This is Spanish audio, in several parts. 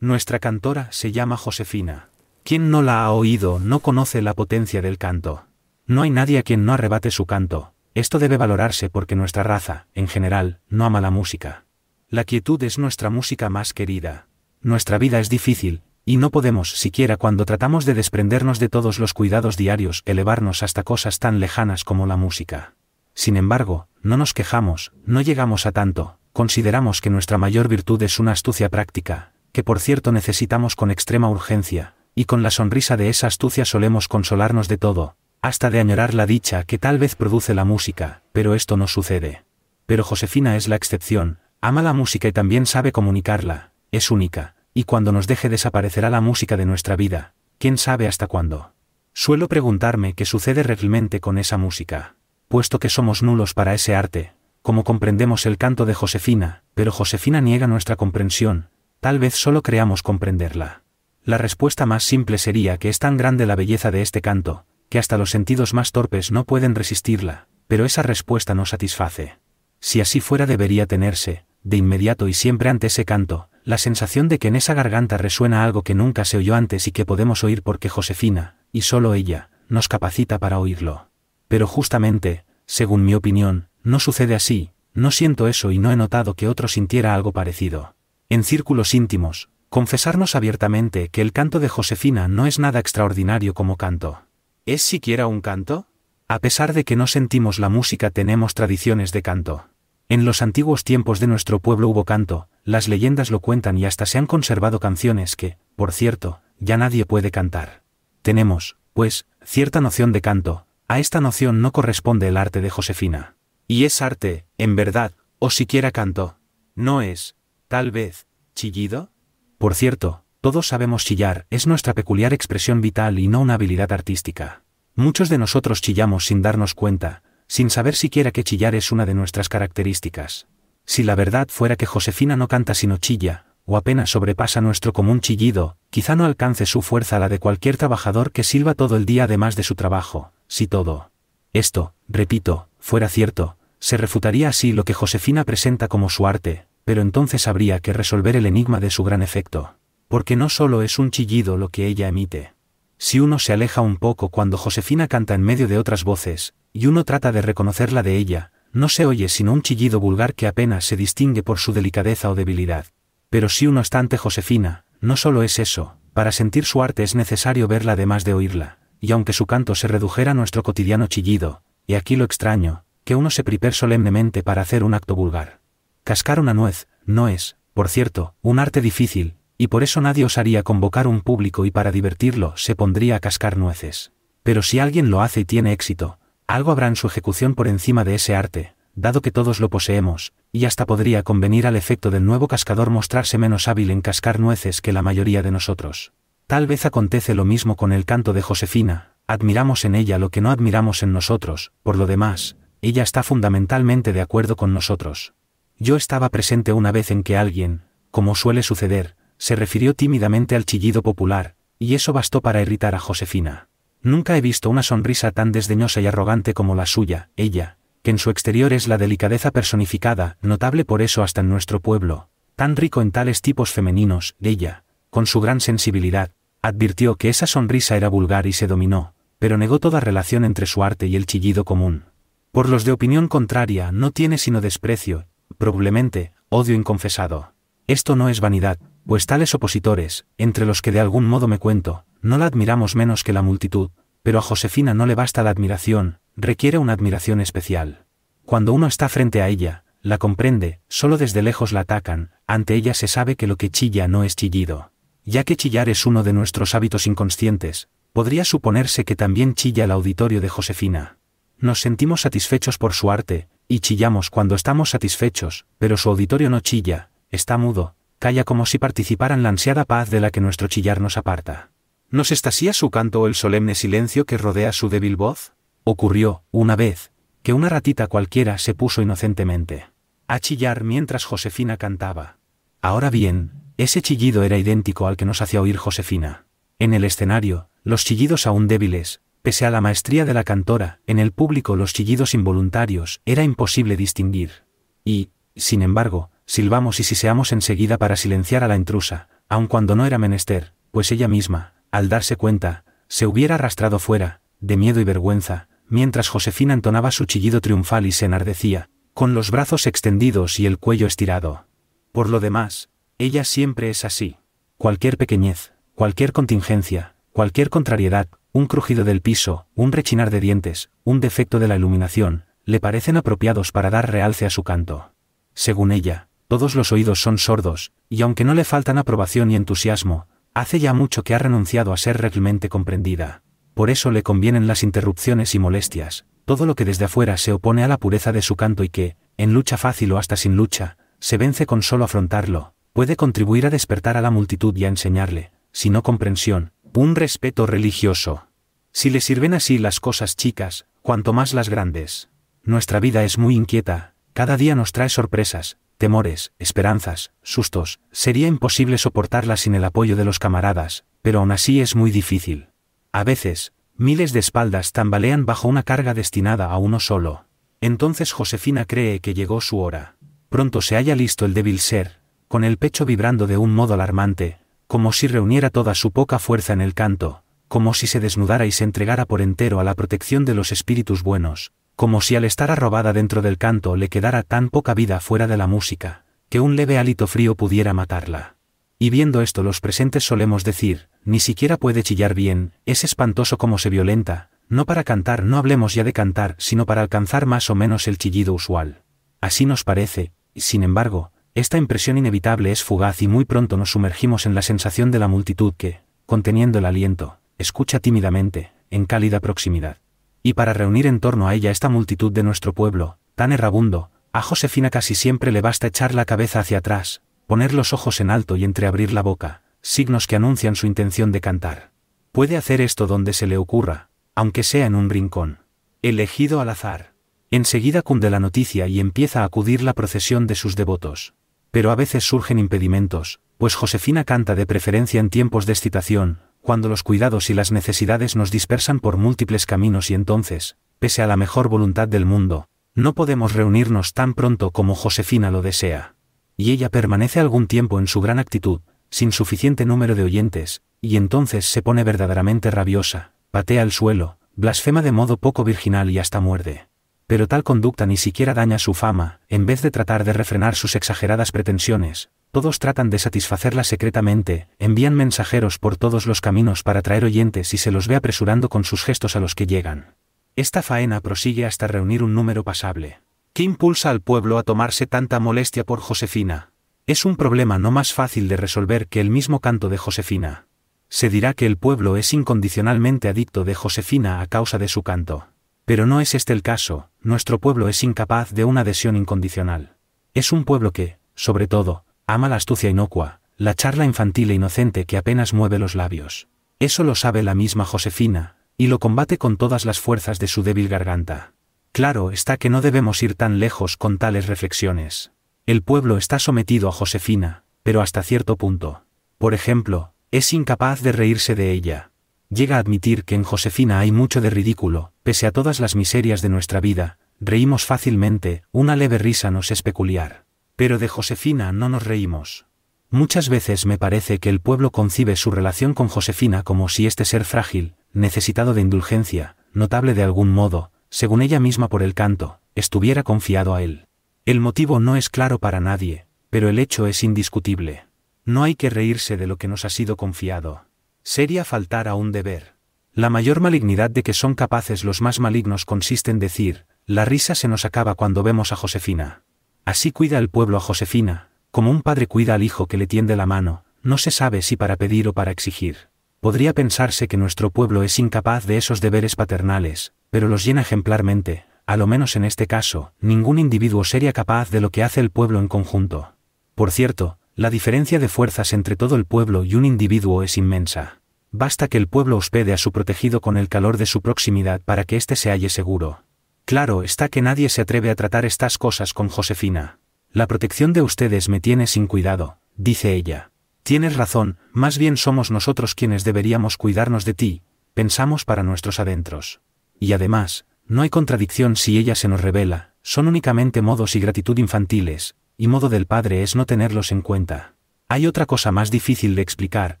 Nuestra cantora se llama Josefina. Quien no la ha oído no conoce la potencia del canto. No hay nadie a quien no arrebate su canto. Esto debe valorarse porque nuestra raza, en general, no ama la música. La quietud es nuestra música más querida. Nuestra vida es difícil, y no podemos, siquiera cuando tratamos de desprendernos de todos los cuidados diarios, elevarnos hasta cosas tan lejanas como la música. Sin embargo, no nos quejamos, no llegamos a tanto, consideramos que nuestra mayor virtud es una astucia práctica, que por cierto necesitamos con extrema urgencia, y con la sonrisa de esa astucia solemos consolarnos de todo, hasta de añorar la dicha que tal vez produce la música, pero esto no sucede. Pero Josefina es la excepción, ama la música y también sabe comunicarla, es única, y cuando nos deje desaparecerá la música de nuestra vida, quién sabe hasta cuándo. Suelo preguntarme qué sucede realmente con esa música, puesto que somos nulos para ese arte, como comprendemos el canto de Josefina, pero Josefina niega nuestra comprensión, tal vez solo creamos comprenderla. La respuesta más simple sería que es tan grande la belleza de este canto, que hasta los sentidos más torpes no pueden resistirla, pero esa respuesta no satisface. Si así fuera debería tenerse, de inmediato y siempre ante ese canto, la sensación de que en esa garganta resuena algo que nunca se oyó antes y que podemos oír porque Josefina, y solo ella, nos capacita para oírlo. Pero justamente, según mi opinión, no sucede así, no siento eso y no he notado que otro sintiera algo parecido. En círculos íntimos, confesarnos abiertamente que el canto de Josefina no es nada extraordinario como canto. ¿Es siquiera un canto? A pesar de que no sentimos la música, tenemos tradiciones de canto. En los antiguos tiempos de nuestro pueblo hubo canto, las leyendas lo cuentan y hasta se han conservado canciones que, por cierto, ya nadie puede cantar. Tenemos, pues, cierta noción de canto, a esta noción no corresponde el arte de Josefina. ¿Y es arte, en verdad, o siquiera canto? ¿No es, tal vez, chillido? Por cierto, todos sabemos chillar, es nuestra peculiar expresión vital y no una habilidad artística. Muchos de nosotros chillamos sin darnos cuenta, sin saber siquiera que chillar es una de nuestras características. Si la verdad fuera que Josefina no canta sino chilla, o apenas sobrepasa nuestro común chillido, quizá no alcance su fuerza la de cualquier trabajador que silba todo el día además de su trabajo. Si todo esto, repito, fuera cierto, se refutaría así lo que Josefina presenta como su arte, pero entonces habría que resolver el enigma de su gran efecto. Porque no solo es un chillido lo que ella emite. Si uno se aleja un poco cuando Josefina canta en medio de otras voces, y uno trata de reconocerla de ella, no se oye sino un chillido vulgar que apenas se distingue por su delicadeza o debilidad. Pero si uno está ante Josefina, no solo es eso, para sentir su arte es necesario verla además de oírla, y aunque su canto se redujera a nuestro cotidiano chillido, y aquí lo extraño, que uno se prepare solemnemente para hacer un acto vulgar. Cascar una nuez, no es, por cierto, un arte difícil, y por eso nadie osaría convocar un público y para divertirlo se pondría a cascar nueces. Pero si alguien lo hace y tiene éxito, algo habrá en su ejecución por encima de ese arte, dado que todos lo poseemos, y hasta podría convenir al efecto del nuevo cascador mostrarse menos hábil en cascar nueces que la mayoría de nosotros. Tal vez acontece lo mismo con el canto de Josefina, admiramos en ella lo que no admiramos en nosotros, por lo demás, ella está fundamentalmente de acuerdo con nosotros. Yo estaba presente una vez en que alguien, como suele suceder, se refirió tímidamente al chillido popular, y eso bastó para irritar a Josefina. Nunca he visto una sonrisa tan desdeñosa y arrogante como la suya, ella, que en su exterior es la delicadeza personificada, notable por eso hasta en nuestro pueblo, tan rico en tales tipos femeninos, ella, con su gran sensibilidad, advirtió que esa sonrisa era vulgar y se dominó, pero negó toda relación entre su arte y el chillido común. Por los de opinión contraria no tiene sino desprecio, probablemente, odio inconfesado. Esto no es vanidad, pues tales opositores, entre los que de algún modo me cuento, no la admiramos menos que la multitud, pero a Josefina no le basta la admiración, requiere una admiración especial. Cuando uno está frente a ella, la comprende, solo desde lejos la atacan, ante ella se sabe que lo que chilla no es chillido. Ya que chillar es uno de nuestros hábitos inconscientes, podría suponerse que también chilla el auditorio de Josefina. Nos sentimos satisfechos por su arte, y chillamos cuando estamos satisfechos, pero su auditorio no chilla, está mudo, calla como si participara en la ansiada paz de la que nuestro chillar nos aparta. ¿Nos estasía su canto o el solemne silencio que rodea su débil voz? Ocurrió, una vez, que una ratita cualquiera se puso inocentemente a chillar mientras Josefina cantaba. Ahora bien, ese chillido era idéntico al que nos hacía oír Josefina. En el escenario, los chillidos aún débiles, pese a la maestría de la cantora, en el público los chillidos involuntarios, era imposible distinguir. Y, sin embargo, silbamos y siseamos enseguida para silenciar a la intrusa, aun cuando no era menester, pues ella misma, al darse cuenta, se hubiera arrastrado fuera, de miedo y vergüenza, mientras Josefina entonaba su chillido triunfal y se enardecía, con los brazos extendidos y el cuello estirado. Por lo demás, ella siempre es así. Cualquier pequeñez, cualquier contingencia, cualquier contrariedad, un crujido del piso, un rechinar de dientes, un defecto de la iluminación, le parecen apropiados para dar realce a su canto. Según ella, todos los oídos son sordos, y aunque no le faltan aprobación y entusiasmo, hace ya mucho que ha renunciado a ser realmente comprendida. Por eso le convienen las interrupciones y molestias, todo lo que desde afuera se opone a la pureza de su canto y que, en lucha fácil o hasta sin lucha, se vence con solo afrontarlo, puede contribuir a despertar a la multitud y a enseñarle, si no comprensión, un respeto religioso. Si le sirven así las cosas chicas, cuanto más las grandes. Nuestra vida es muy inquieta, cada día nos trae sorpresas, temores, esperanzas, sustos, sería imposible soportarla sin el apoyo de los camaradas, pero aún así es muy difícil. A veces, miles de espaldas tambalean bajo una carga destinada a uno solo. Entonces Josefina cree que llegó su hora. Pronto se halla listo el débil ser, con el pecho vibrando de un modo alarmante, como si reuniera toda su poca fuerza en el canto, como si se desnudara y se entregara por entero a la protección de los espíritus buenos, como si al estar arrobada dentro del canto le quedara tan poca vida fuera de la música, que un leve hálito frío pudiera matarla. Y viendo esto los presentes solemos decir, ni siquiera puede chillar bien, es espantoso como se violenta, no para cantar, no hablemos ya de cantar, sino para alcanzar más o menos el chillido usual. Así nos parece, sin embargo, esta impresión inevitable es fugaz y muy pronto nos sumergimos en la sensación de la multitud que, conteniendo el aliento, escucha tímidamente, en cálida proximidad. Y para reunir en torno a ella esta multitud de nuestro pueblo, tan errabundo, a Josefina casi siempre le basta echar la cabeza hacia atrás, poner los ojos en alto y entreabrir la boca, signos que anuncian su intención de cantar. Puede hacer esto donde se le ocurra, aunque sea en un rincón elegido al azar. Enseguida cunde la noticia y empieza a acudir la procesión de sus devotos. Pero a veces surgen impedimentos, pues Josefina canta de preferencia en tiempos de excitación, cuando los cuidados y las necesidades nos dispersan por múltiples caminos y entonces, pese a la mejor voluntad del mundo, no podemos reunirnos tan pronto como Josefina lo desea. Y ella permanece algún tiempo en su gran actitud, sin suficiente número de oyentes, y entonces se pone verdaderamente rabiosa, patea el suelo, blasfema de modo poco virginal y hasta muerde. Pero tal conducta ni siquiera daña su fama, en vez de tratar de refrenar sus exageradas pretensiones, todos tratan de satisfacerla secretamente, envían mensajeros por todos los caminos para traer oyentes y se los ve apresurando con sus gestos a los que llegan. Esta faena prosigue hasta reunir un número pasable. ¿Qué impulsa al pueblo a tomarse tanta molestia por Josefina? Es un problema no más fácil de resolver que el mismo canto de Josefina. Se dirá que el pueblo es incondicionalmente adicto de Josefina a causa de su canto. Pero no es este el caso, nuestro pueblo es incapaz de una adhesión incondicional. Es un pueblo que, sobre todo, ama la astucia inocua, la charla infantil e inocente que apenas mueve los labios. Eso lo sabe la misma Josefina, y lo combate con todas las fuerzas de su débil garganta. Claro está que no debemos ir tan lejos con tales reflexiones. El pueblo está sometido a Josefina, pero hasta cierto punto. Por ejemplo, es incapaz de reírse de ella. Llega a admitir que en Josefina hay mucho de ridículo, pese a todas las miserias de nuestra vida, reímos fácilmente, una leve risa nos es peculiar. Pero de Josefina no nos reímos. Muchas veces me parece que el pueblo concibe su relación con Josefina como si este ser frágil, necesitado de indulgencia, notable de algún modo, según ella misma por el canto, estuviera confiado a él. El motivo no es claro para nadie, pero el hecho es indiscutible. No hay que reírse de lo que nos ha sido confiado. Sería faltar a un deber. La mayor malignidad de que son capaces los más malignos consiste en decir, la risa se nos acaba cuando vemos a Josefina. Así cuida el pueblo a Josefina, como un padre cuida al hijo que le tiende la mano, no se sabe si para pedir o para exigir. Podría pensarse que nuestro pueblo es incapaz de esos deberes paternales, pero los llena ejemplarmente, a lo menos en este caso, ningún individuo sería capaz de lo que hace el pueblo en conjunto. Por cierto, la diferencia de fuerzas entre todo el pueblo y un individuo es inmensa. Basta que el pueblo hospede a su protegido con el calor de su proximidad para que éste se halle seguro. Claro está que nadie se atreve a tratar estas cosas con Josefina. La protección de ustedes me tiene sin cuidado, dice ella. Tienes razón, más bien somos nosotros quienes deberíamos cuidarnos de ti, pensamos para nuestros adentros. Y además, no hay contradicción si ella se nos revela, son únicamente modos y gratitud infantiles, y modo del padre es no tenerlos en cuenta. Hay otra cosa más difícil de explicar,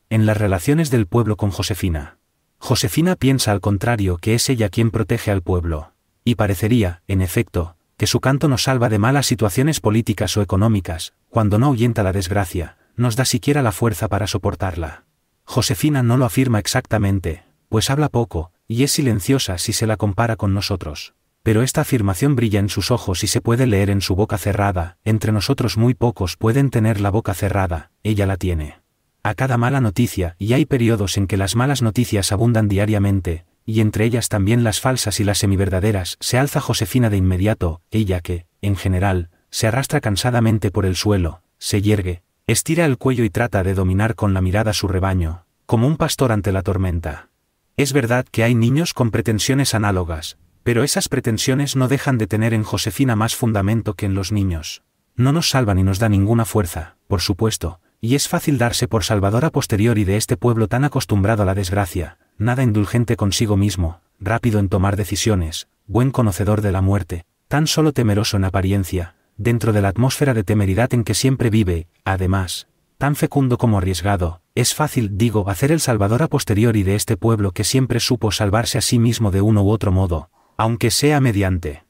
en las relaciones del pueblo con Josefina. Josefina piensa al contrario que es ella quien protege al pueblo. Y parecería, en efecto, que su canto nos salva de malas situaciones políticas o económicas, cuando no ahuyenta la desgracia, nos da siquiera la fuerza para soportarla. Josefina no lo afirma exactamente, pues habla poco, y es silenciosa si se la compara con nosotros. Pero esta afirmación brilla en sus ojos y se puede leer en su boca cerrada. Entre nosotros muy pocos pueden tener la boca cerrada, ella la tiene. A cada mala noticia, y hay periodos en que las malas noticias abundan diariamente, y entre ellas también las falsas y las semiverdaderas, se alza Josefina de inmediato, ella que, en general, se arrastra cansadamente por el suelo, se yergue, estira el cuello y trata de dominar con la mirada su rebaño, como un pastor ante la tormenta. Es verdad que hay niños con pretensiones análogas, pero esas pretensiones no dejan de tener en Josefina más fundamento que en los niños. No nos salva ni nos da ninguna fuerza, por supuesto, y es fácil darse por salvador a posteriori de este pueblo tan acostumbrado a la desgracia, nada indulgente consigo mismo, rápido en tomar decisiones, buen conocedor de la muerte, tan solo temeroso en apariencia, dentro de la atmósfera de temeridad en que siempre vive, además, tan fecundo como arriesgado. Es fácil, digo, hacer el salvador a posteriori de este pueblo que siempre supo salvarse a sí mismo de uno u otro modo, aunque sea mediante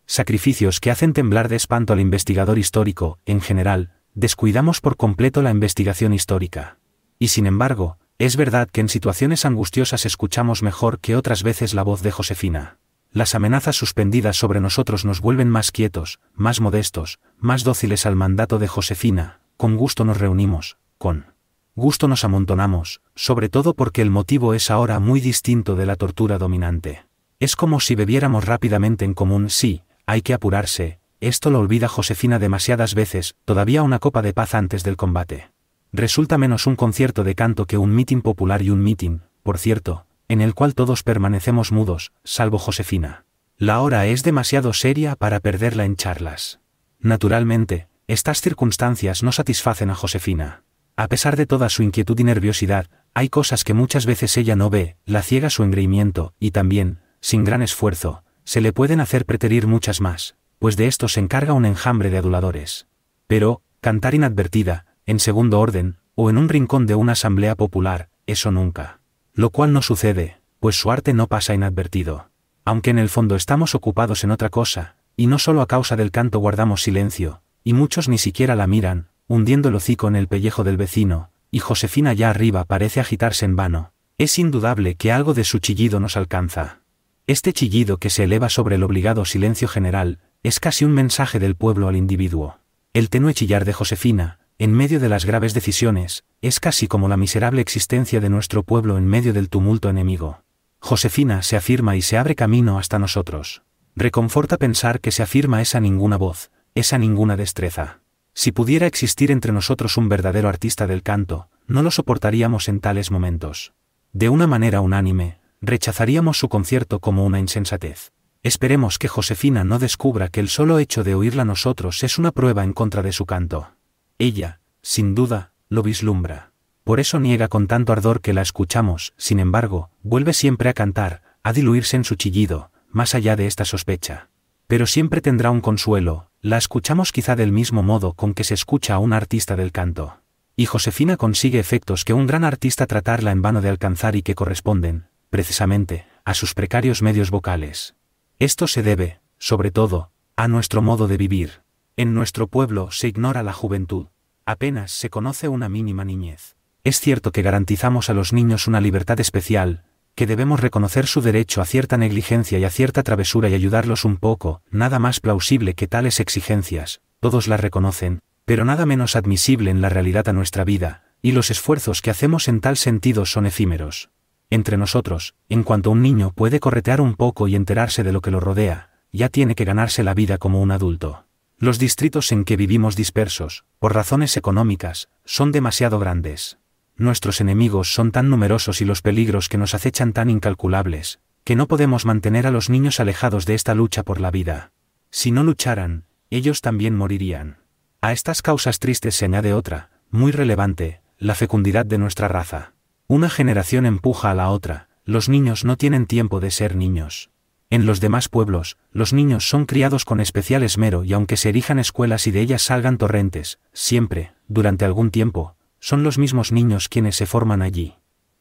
sacrificios que hacen temblar de espanto al investigador histórico. En general, descuidamos por completo la investigación histórica. Y sin embargo, es verdad que en situaciones angustiosas escuchamos mejor que otras veces la voz de Josefina. Las amenazas suspendidas sobre nosotros nos vuelven más quietos, más modestos, más dóciles al mandato de Josefina. Con gusto nos reunimos, con gusto nos amontonamos, sobre todo porque el motivo es ahora muy distinto de la tortura dominante. Es como si bebiéramos rápidamente en común. Sí, hay que apurarse, esto lo olvida Josefina demasiadas veces, todavía una copa de paz antes del combate. Resulta menos un concierto de canto que un mitin popular, y un mitin, por cierto, en el cual todos permanecemos mudos, salvo Josefina. La hora es demasiado seria para perderla en charlas. Naturalmente, estas circunstancias no satisfacen a Josefina. A pesar de toda su inquietud y nerviosidad, hay cosas que muchas veces ella no ve, la ciega su engreimiento, y también, sin gran esfuerzo, se le pueden hacer preterir muchas más, pues de esto se encarga un enjambre de aduladores. Pero, cantar inadvertida, en segundo orden, o en un rincón de una asamblea popular, eso nunca. Lo cual no sucede, pues su arte no pasa inadvertido. Aunque en el fondo estamos ocupados en otra cosa, y no solo a causa del canto guardamos silencio, y muchos ni siquiera la miran, hundiendo el hocico en el pellejo del vecino, y Josefina allá arriba parece agitarse en vano. Es indudable que algo de su chillido nos alcanza. Este chillido que se eleva sobre el obligado silencio general, es casi un mensaje del pueblo al individuo. El tenue chillar de Josefina, en medio de las graves decisiones, es casi como la miserable existencia de nuestro pueblo en medio del tumulto enemigo. Josefina se afirma y se abre camino hasta nosotros. Reconforta pensar que se afirma esa ninguna voz, esa ninguna destreza. Si pudiera existir entre nosotros un verdadero artista del canto, no lo soportaríamos en tales momentos. De una manera unánime, rechazaríamos su concierto como una insensatez. Esperemos que Josefina no descubra que el solo hecho de oírla a nosotros es una prueba en contra de su canto. Ella, sin duda, lo vislumbra. Por eso niega con tanto ardor que la escuchamos. Sin embargo, vuelve siempre a cantar, a diluirse en su chillido, más allá de esta sospecha. Pero siempre tendrá un consuelo, la escuchamos quizá del mismo modo con que se escucha a un artista del canto. Y Josefina consigue efectos que un gran artista tratarla en vano de alcanzar y que corresponden, precisamente, a sus precarios medios vocales. Esto se debe, sobre todo, a nuestro modo de vivir. En nuestro pueblo se ignora la juventud. Apenas se conoce una mínima niñez. Es cierto que garantizamos a los niños una libertad especial, que debemos reconocer su derecho a cierta negligencia y a cierta travesura y ayudarlos un poco, nada más plausible que tales exigencias, todos las reconocen, pero nada menos admisible en la realidad a nuestra vida, y los esfuerzos que hacemos en tal sentido son efímeros. Entre nosotros, en cuanto un niño puede corretear un poco y enterarse de lo que lo rodea, ya tiene que ganarse la vida como un adulto. Los distritos en que vivimos dispersos, por razones económicas, son demasiado grandes. Nuestros enemigos son tan numerosos y los peligros que nos acechan tan incalculables, que no podemos mantener a los niños alejados de esta lucha por la vida. Si no lucharan, ellos también morirían. A estas causas tristes se añade otra, muy relevante, la fecundidad de nuestra raza. Una generación empuja a la otra, los niños no tienen tiempo de ser niños. En los demás pueblos, los niños son criados con especial esmero y aunque se erijan escuelas y de ellas salgan torrentes, siempre, durante algún tiempo, son los mismos niños quienes se forman allí.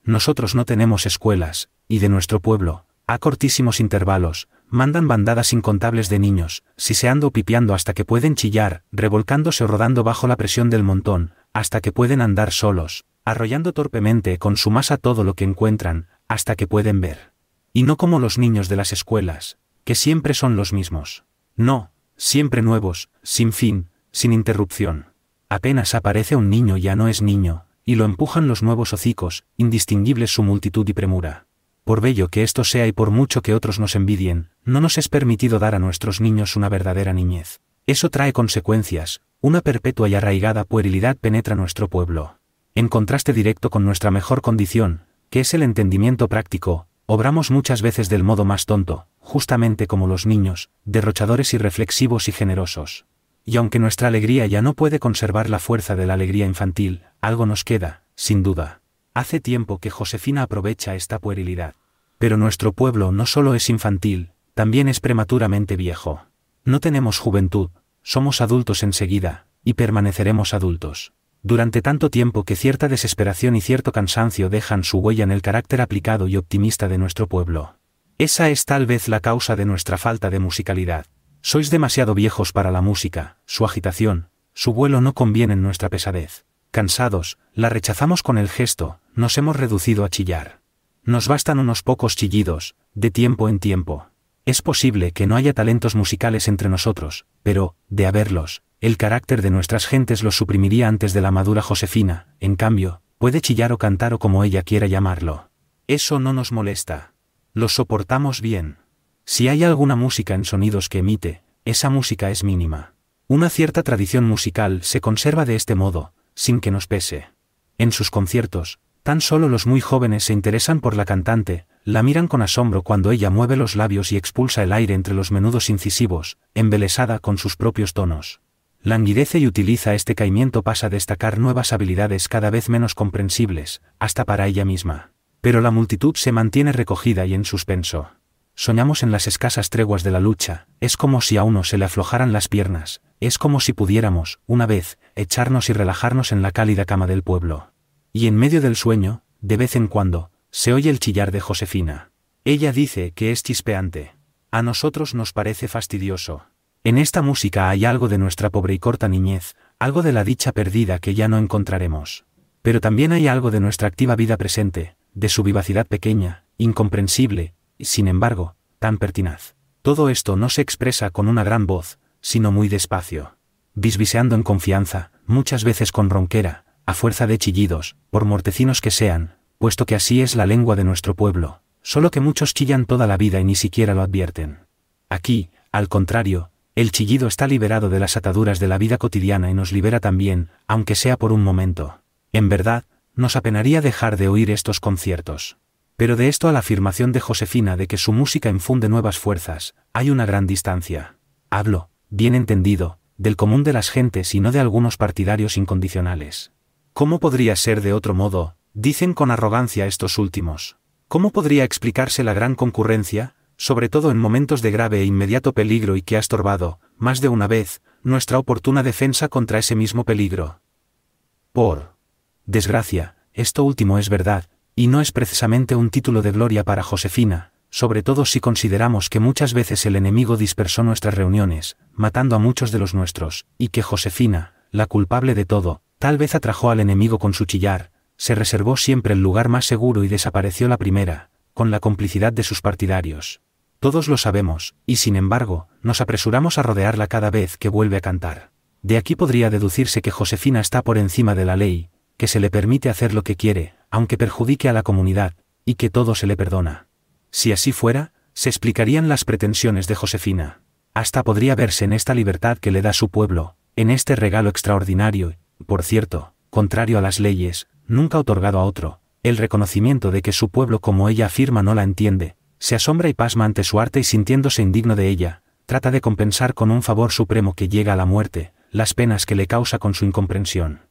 Nosotros no tenemos escuelas, y de nuestro pueblo, a cortísimos intervalos, mandan bandadas incontables de niños, siseando o pipiando hasta que pueden chillar, revolcándose o rodando bajo la presión del montón, hasta que pueden andar solos, arrollando torpemente con su masa todo lo que encuentran, hasta que pueden ver. Y no como los niños de las escuelas, que siempre son los mismos. No, siempre nuevos, sin fin, sin interrupción. Apenas aparece un niño ya no es niño, y lo empujan los nuevos hocicos, indistinguibles su multitud y premura. Por bello que esto sea y por mucho que otros nos envidien, no nos es permitido dar a nuestros niños una verdadera niñez. Eso trae consecuencias, una perpetua y arraigada puerilidad penetra nuestro pueblo. En contraste directo con nuestra mejor condición, que es el entendimiento práctico, obramos muchas veces del modo más tonto, justamente como los niños, derrochadores irreflexivos y generosos. Y aunque nuestra alegría ya no puede conservar la fuerza de la alegría infantil, algo nos queda, sin duda. Hace tiempo que Josefina aprovecha esta puerilidad. Pero nuestro pueblo no solo es infantil, también es prematuramente viejo. No tenemos juventud, somos adultos enseguida, y permaneceremos adultos. Durante tanto tiempo que cierta desesperación y cierto cansancio dejan su huella en el carácter aplicado y optimista de nuestro pueblo. Esa es tal vez la causa de nuestra falta de musicalidad. Sois demasiado viejos para la música, su agitación, su vuelo no conviene en nuestra pesadez. Cansados, la rechazamos con el gesto, nos hemos reducido a chillar. Nos bastan unos pocos chillidos, de tiempo en tiempo. Es posible que no haya talentos musicales entre nosotros, pero, de haberlos, el carácter de nuestras gentes los suprimiría antes de la madura Josefina, en cambio, puede chillar o cantar o como ella quiera llamarlo. Eso no nos molesta. Lo soportamos bien. Si hay alguna música en sonidos que emite, esa música es mínima. Una cierta tradición musical se conserva de este modo, sin que nos pese. En sus conciertos, tan solo los muy jóvenes se interesan por la cantante, la miran con asombro cuando ella mueve los labios y expulsa el aire entre los menudos incisivos, embelesada con sus propios tonos. Languidece y utiliza este caimiento pasa a destacar nuevas habilidades cada vez menos comprensibles, hasta para ella misma. Pero la multitud se mantiene recogida y en suspenso. Soñamos en las escasas treguas de la lucha, es como si a uno se le aflojaran las piernas, es como si pudiéramos, una vez, echarnos y relajarnos en la cálida cama del pueblo. Y en medio del sueño, de vez en cuando, se oye el chillar de Josefina. Ella dice que es chispeante. A nosotros nos parece fastidioso. En esta música hay algo de nuestra pobre y corta niñez, algo de la dicha perdida que ya no encontraremos. Pero también hay algo de nuestra activa vida presente, de su vivacidad pequeña, incomprensible, y sin embargo, tan pertinaz. Todo esto no se expresa con una gran voz, sino muy despacio. Bisbiseando en confianza, muchas veces con ronquera, a fuerza de chillidos, por mortecinos que sean, puesto que así es la lengua de nuestro pueblo, solo que muchos chillan toda la vida y ni siquiera lo advierten. Aquí, al contrario, el chillido está liberado de las ataduras de la vida cotidiana y nos libera también, aunque sea por un momento. En verdad, nos apenaría dejar de oír estos conciertos. Pero de esto a la afirmación de Josefina de que su música infunde nuevas fuerzas, hay una gran distancia. Hablo, bien entendido, del común de las gentes y no de algunos partidarios incondicionales. ¿Cómo podría ser de otro modo?, dicen con arrogancia estos últimos. ¿Cómo podría explicarse la gran concurrencia, sobre todo en momentos de grave e inmediato peligro y que ha estorbado, más de una vez, nuestra oportuna defensa contra ese mismo peligro? Por desgracia, esto último es verdad, y no es precisamente un título de gloria para Josefina, sobre todo si consideramos que muchas veces el enemigo dispersó nuestras reuniones, matando a muchos de los nuestros, y que Josefina, la culpable de todo, tal vez atrajo al enemigo con su chillar, se reservó siempre el lugar más seguro y desapareció la primera, con la complicidad de sus partidarios. Todos lo sabemos, y sin embargo, nos apresuramos a rodearla cada vez que vuelve a cantar. De aquí podría deducirse que Josefina está por encima de la ley, que se le permite hacer lo que quiere, aunque perjudique a la comunidad, y que todo se le perdona. Si así fuera, se explicarían las pretensiones de Josefina. Hasta podría verse en esta libertad que le da su pueblo, en este regalo extraordinario, por cierto, contrario a las leyes, nunca otorgado a otro, el reconocimiento de que su pueblo, como ella afirma, no la entiende, se asombra y pasma ante su arte y sintiéndose indigno de ella, trata de compensar con un favor supremo que llega a la muerte, las penas que le causa con su incomprensión.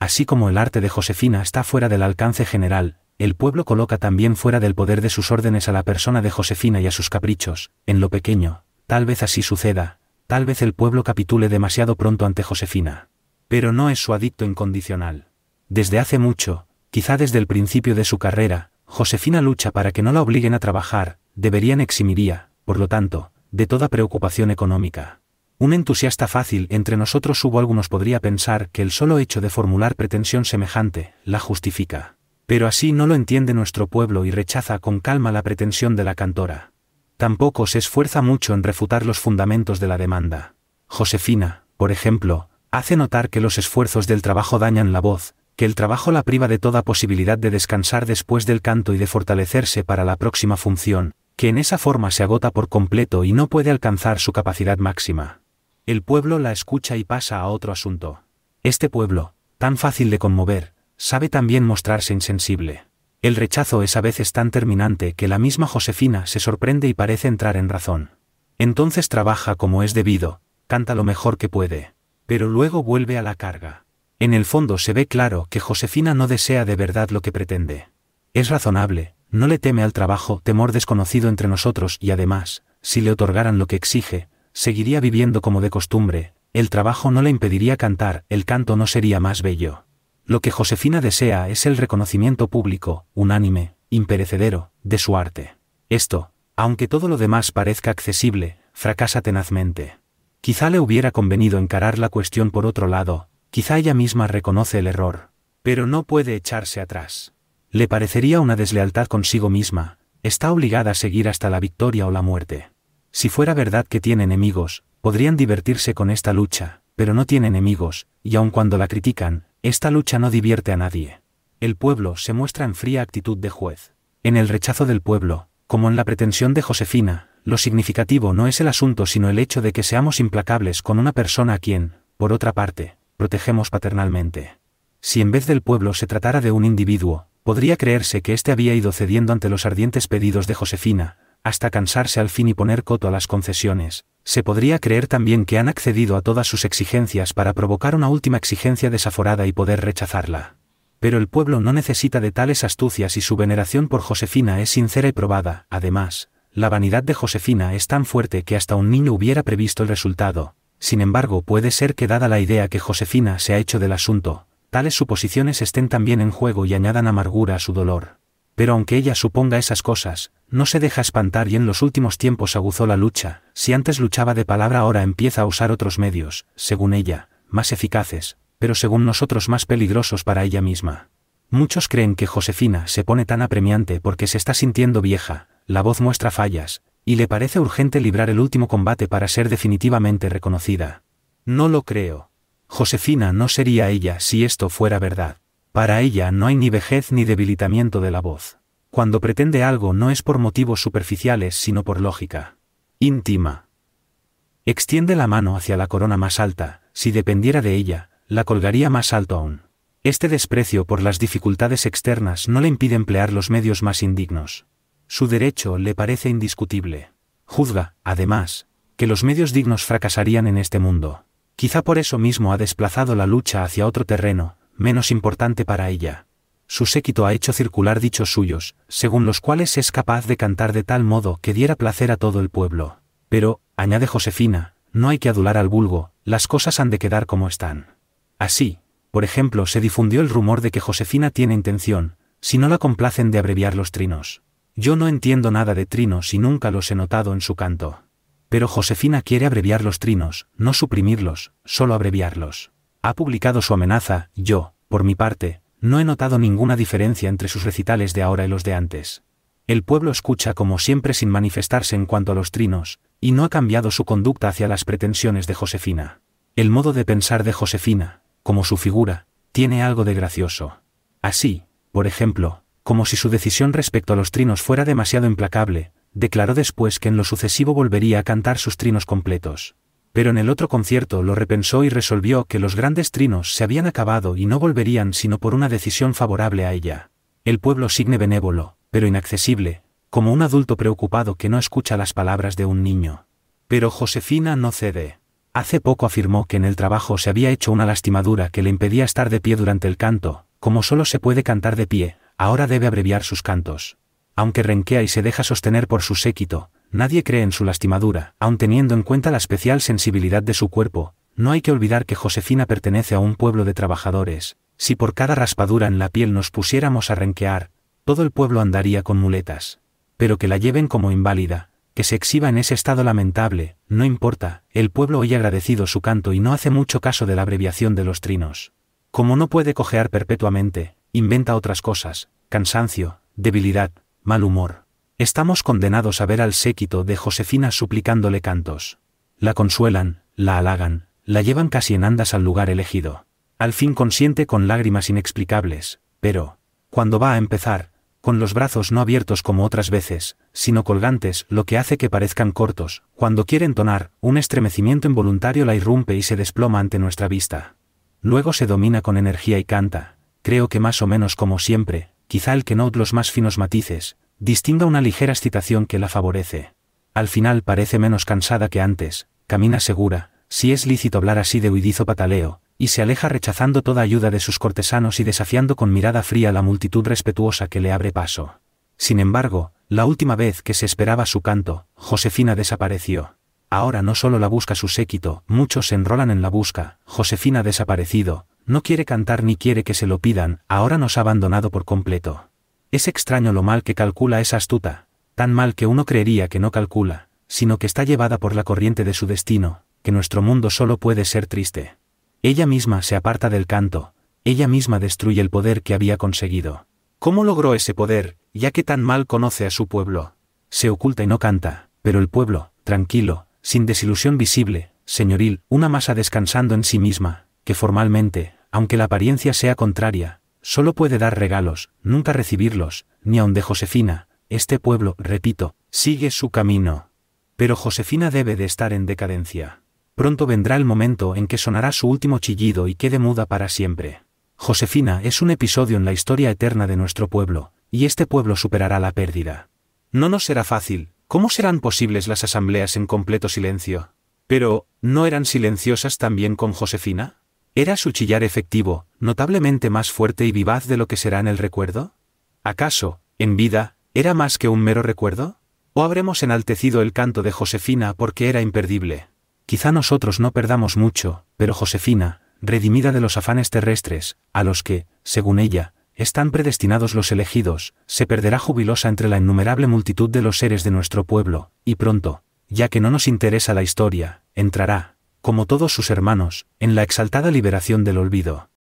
Así como el arte de Josefina está fuera del alcance general, el pueblo coloca también fuera del poder de sus órdenes a la persona de Josefina y a sus caprichos, en lo pequeño, tal vez así suceda, tal vez el pueblo capitule demasiado pronto ante Josefina. Pero no es su adicto incondicional. Desde hace mucho, quizá desde el principio de su carrera, Josefina lucha para que no la obliguen a trabajar, deberían eximiría, por lo tanto, de toda preocupación económica. Un entusiasta fácil entre nosotros hubo algunos podría pensar que el solo hecho de formular pretensión semejante, la justifica. Pero así no lo entiende nuestro pueblo y rechaza con calma la pretensión de la cantora. Tampoco se esfuerza mucho en refutar los fundamentos de la demanda. Josefina, por ejemplo, hace notar que los esfuerzos del trabajo dañan la voz, que el trabajo la priva de toda posibilidad de descansar después del canto y de fortalecerse para la próxima función, que en esa forma se agota por completo y no puede alcanzar su capacidad máxima. El pueblo la escucha y pasa a otro asunto. Este pueblo, tan fácil de conmover, sabe también mostrarse insensible. El rechazo es a veces tan terminante que la misma Josefina se sorprende y parece entrar en razón. Entonces trabaja como es debido, canta lo mejor que puede, pero luego vuelve a la carga. En el fondo se ve claro que Josefina no desea de verdad lo que pretende. Es razonable, no le teme al trabajo, temor desconocido entre nosotros y además, si le otorgaran lo que exige, seguiría viviendo como de costumbre, el trabajo no le impediría cantar, el canto no sería más bello. Lo que Josefina desea es el reconocimiento público, unánime, imperecedero, de su arte. Esto, aunque todo lo demás parezca accesible, fracasa tenazmente. Quizá le hubiera convenido encarar la cuestión por otro lado, quizá ella misma reconoce el error, pero no puede echarse atrás. Le parecería una deslealtad consigo misma, está obligada a seguir hasta la victoria o la muerte. Si fuera verdad que tiene enemigos, podrían divertirse con esta lucha, pero no tiene enemigos, y aun cuando la critican, esta lucha no divierte a nadie. El pueblo se muestra en fría actitud de juez. En el rechazo del pueblo, como en la pretensión de Josefina, lo significativo no es el asunto sino el hecho de que seamos implacables con una persona a quien, por otra parte, protegemos paternalmente. Si en vez del pueblo se tratara de un individuo, podría creerse que éste había ido cediendo ante los ardientes pedidos de Josefina, hasta cansarse al fin y poner coto a las concesiones. Se podría creer también que han accedido a todas sus exigencias para provocar una última exigencia desaforada y poder rechazarla. Pero el pueblo no necesita de tales astucias y su veneración por Josefina es sincera y probada. Además, la vanidad de Josefina es tan fuerte que hasta un niño hubiera previsto el resultado. Sin embargo, puede ser que dada la idea que Josefina se ha hecho del asunto, tales suposiciones estén también en juego y añadan amargura a su dolor. Pero aunque ella suponga esas cosas, no se deja espantar y en los últimos tiempos aguzó la lucha. Si antes luchaba de palabra ahora empieza a usar otros medios, según ella, más eficaces, pero según nosotros más peligrosos para ella misma. Muchos creen que Josefina se pone tan apremiante porque se está sintiendo vieja, la voz muestra fallas, y le parece urgente librar el último combate para ser definitivamente reconocida. No lo creo. Josefina no sería ella si esto fuera verdad. Para ella no hay ni vejez ni debilitamiento de la voz. Cuando pretende algo no es por motivos superficiales sino por lógica íntima. Extiende la mano hacia la corona más alta, si dependiera de ella, la colgaría más alto aún. Este desprecio por las dificultades externas no le impide emplear los medios más indignos. Su derecho le parece indiscutible. Juzga, además, que los medios dignos fracasarían en este mundo. Quizá por eso mismo ha desplazado la lucha hacia otro terreno, menos importante para ella. Su séquito ha hecho circular dichos suyos, según los cuales es capaz de cantar de tal modo que diera placer a todo el pueblo. Pero, añade Josefina, no hay que adular al vulgo, las cosas han de quedar como están. Así, por ejemplo, se difundió el rumor de que Josefina tiene intención, si no la complacen, de abreviar los trinos. Yo no entiendo nada de trinos y nunca los he notado en su canto. Pero Josefina quiere abreviar los trinos, no suprimirlos, solo abreviarlos. Ha publicado su amenaza. Yo, por mi parte, no he notado ninguna diferencia entre sus recitales de ahora y los de antes. El pueblo escucha como siempre sin manifestarse en cuanto a los trinos, y no ha cambiado su conducta hacia las pretensiones de Josefina. El modo de pensar de Josefina, como su figura, tiene algo de gracioso. Así, por ejemplo, como si su decisión respecto a los trinos fuera demasiado implacable, declaró después que en lo sucesivo volvería a cantar sus trinos completos. Pero en el otro concierto lo repensó y resolvió que los grandes trinos se habían acabado y no volverían sino por una decisión favorable a ella. El pueblo signe benévolo, pero inaccesible, como un adulto preocupado que no escucha las palabras de un niño. Pero Josefina no cede. Hace poco afirmó que en el trabajo se había hecho una lastimadura que le impedía estar de pie durante el canto. Como solo se puede cantar de pie, ahora debe abreviar sus cantos. Aunque renquea y se deja sostener por su séquito, nadie cree en su lastimadura, aun teniendo en cuenta la especial sensibilidad de su cuerpo. No hay que olvidar que Josefina pertenece a un pueblo de trabajadores. Si por cada raspadura en la piel nos pusiéramos a renquear, todo el pueblo andaría con muletas. Pero que la lleven como inválida, que se exhiba en ese estado lamentable, no importa, el pueblo oye agradecido su canto y no hace mucho caso de la abreviación de los trinos. Como no puede cojear perpetuamente, inventa otras cosas, cansancio, debilidad, mal humor. Estamos condenados a ver al séquito de Josefina suplicándole cantos. La consuelan, la halagan, la llevan casi en andas al lugar elegido. Al fin consiente con lágrimas inexplicables, pero, cuando va a empezar, con los brazos no abiertos como otras veces, sino colgantes, lo que hace que parezcan cortos, cuando quiere entonar, un estremecimiento involuntario la irrumpe y se desploma ante nuestra vista. Luego se domina con energía y canta, creo que más o menos como siempre, quizá el que note los más finos matices, distinga una ligera excitación que la favorece. Al final parece menos cansada que antes, camina segura, si es lícito hablar así de huidizo pataleo, y se aleja rechazando toda ayuda de sus cortesanos y desafiando con mirada fría la multitud respetuosa que le abre paso. Sin embargo, la última vez que se esperaba su canto, Josefina desapareció. Ahora no solo la busca su séquito, muchos se enrolan en la busca. Josefina ha desaparecido, no quiere cantar ni quiere que se lo pidan, ahora nos ha abandonado por completo. Es extraño lo mal que calcula esa astuta, tan mal que uno creería que no calcula, sino que está llevada por la corriente de su destino, que nuestro mundo solo puede ser triste. Ella misma se aparta del canto, ella misma destruye el poder que había conseguido. ¿Cómo logró ese poder, ya que tan mal conoce a su pueblo? Se oculta y no canta, pero el pueblo, tranquilo, sin desilusión visible, señoril, una masa descansando en sí misma, que formalmente, aunque la apariencia sea contraria, solo puede dar regalos, nunca recibirlos, ni aun de Josefina. Este pueblo, repito, sigue su camino. Pero Josefina debe de estar en decadencia. Pronto vendrá el momento en que sonará su último chillido y quede muda para siempre. Josefina es un episodio en la historia eterna de nuestro pueblo, y este pueblo superará la pérdida. No nos será fácil. ¿Cómo serán posibles las asambleas en completo silencio? Pero, ¿no eran silenciosas también con Josefina? ¿Era su chillar efectivo, notablemente más fuerte y vivaz de lo que será en el recuerdo? ¿Acaso, en vida, era más que un mero recuerdo? ¿O habremos enaltecido el canto de Josefina porque era imperdible? Quizá nosotros no perdamos mucho, pero Josefina, redimida de los afanes terrestres, a los que, según ella, están predestinados los elegidos, se perderá jubilosa entre la innumerable multitud de los seres de nuestro pueblo, y pronto, ya que no nos interesa la historia, entrará, como todos sus hermanos, en la exaltada liberación del olvido.